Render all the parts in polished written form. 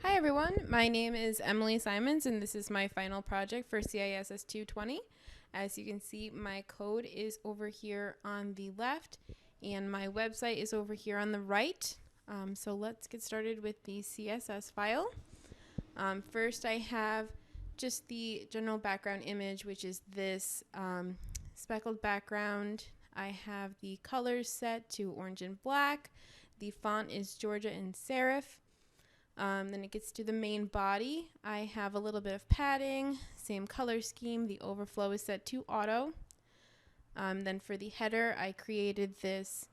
Hi everyone, my name is Emily Simons and this is my final project for CISS 220. As you can see, my code is over here on the left and my website is over here on the right. So let's get started with the CSS file. First I have just the general background image, which is this speckled background. I have the colors set to orange and black. The font is Georgia and serif. Then it gets to the main body. I have a little bit of padding, same color scheme. The overflow is set to auto. Then for the header, I created this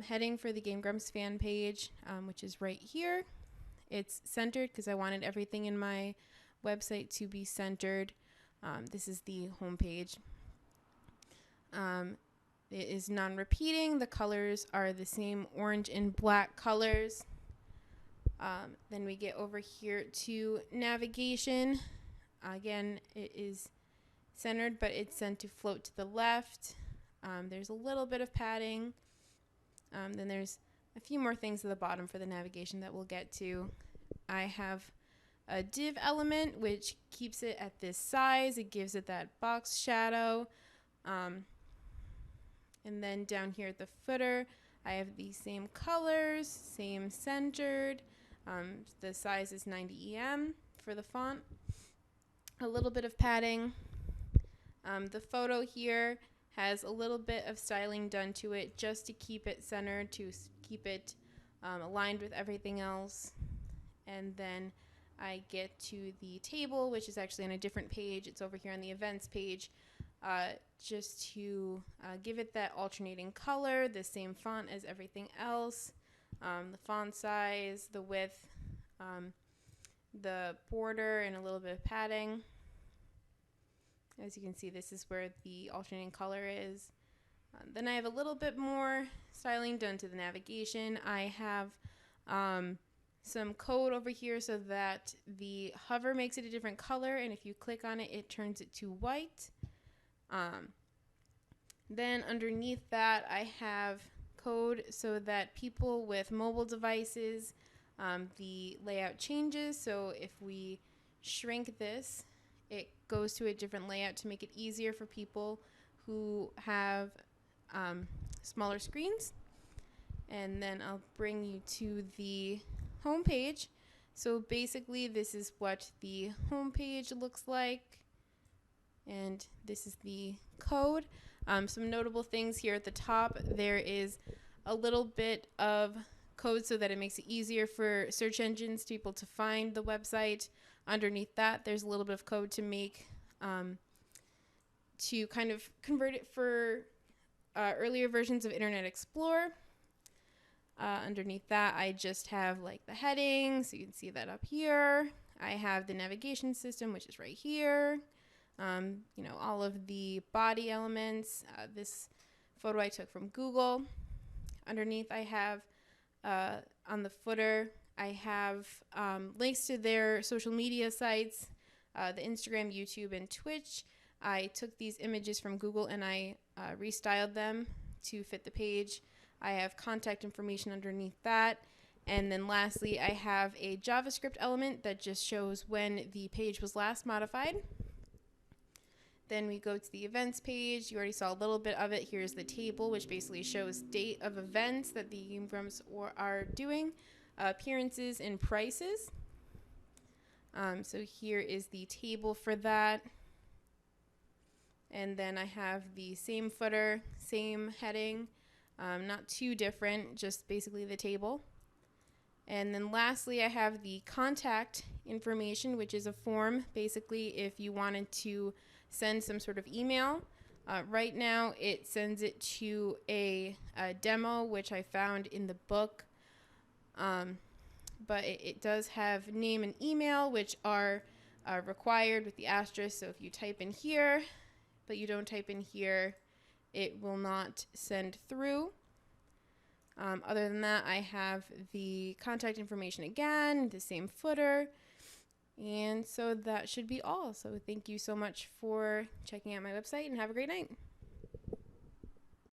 heading for the Game Grumps fan page, which is right here. It's centered because I wanted everything in my website to be centered. This is the home page. It is non-repeating. The colors are the same orange and black colors. Then we get over here to navigation. Again, it is centered, but it's sent to float to the left. There's a little bit of padding. Then there's a few more things at the bottom for the navigation that we'll get to. I have a div element, which keeps it at this size. It gives it that box shadow. And then down here at the footer, I have the same colors, same centered. The size is 90 EM for the font. A little bit of padding. The photo here has a little bit of styling done to it just to keep it centered, to keep it aligned with everything else. And then I get to the table, which is actually on a different page. It's over here on the events page, just to give it that alternating color, the same font as everything else. The font size, the width, the border, and a little bit of padding. As you can see, this is where the alternating color is. Then I have a little bit more styling done to the navigation. I have some code over here so that the hover makes it a different color, and if you click on it, it turns it to white. Then underneath that, I have code so that people with mobile devices, the layout changes. So if we shrink this, it goes to a different layout to make it easier for people who have smaller screens. And then I'll bring you to the home page. So basically this is what the home page looks like. And this is the code. Some notable things here at the top. There is a little bit of code so that it makes it easier for search engines to be able to find the website. Underneath that, there's a little bit of code to make, to kind of convert it for earlier versions of Internet Explorer. Underneath that, I just have like the heading, so you can see that up here. I have the navigation system, which is right here. All of the body elements. This photo I took from Google. Underneath, I have on the footer, I have links to their social media sites, the Instagram, YouTube, and Twitch. I took these images from Google and I restyled them to fit the page. I have contact information underneath that. And then lastly, I have a JavaScript element that just shows when the page was last modified. Then we go to the events page. You already saw a little bit of it. Here's the table, which basically shows date of events that the Game Grumps are doing, appearances and prices. So here is the table for that. And then I have the same footer, same heading, not too different, just basically the table. And then lastly, I have the contact information, which is a form, basically if you wanted to send some sort of email. Right now, it sends it to a demo, which I found in the book. But it does have name and email, which are required with the asterisk. So if you type in here, but you don't type in here, it will not send through. Other than that, I have the contact information again, the same footer. And so that should be all. So thank you so much for checking out my website and have a great night.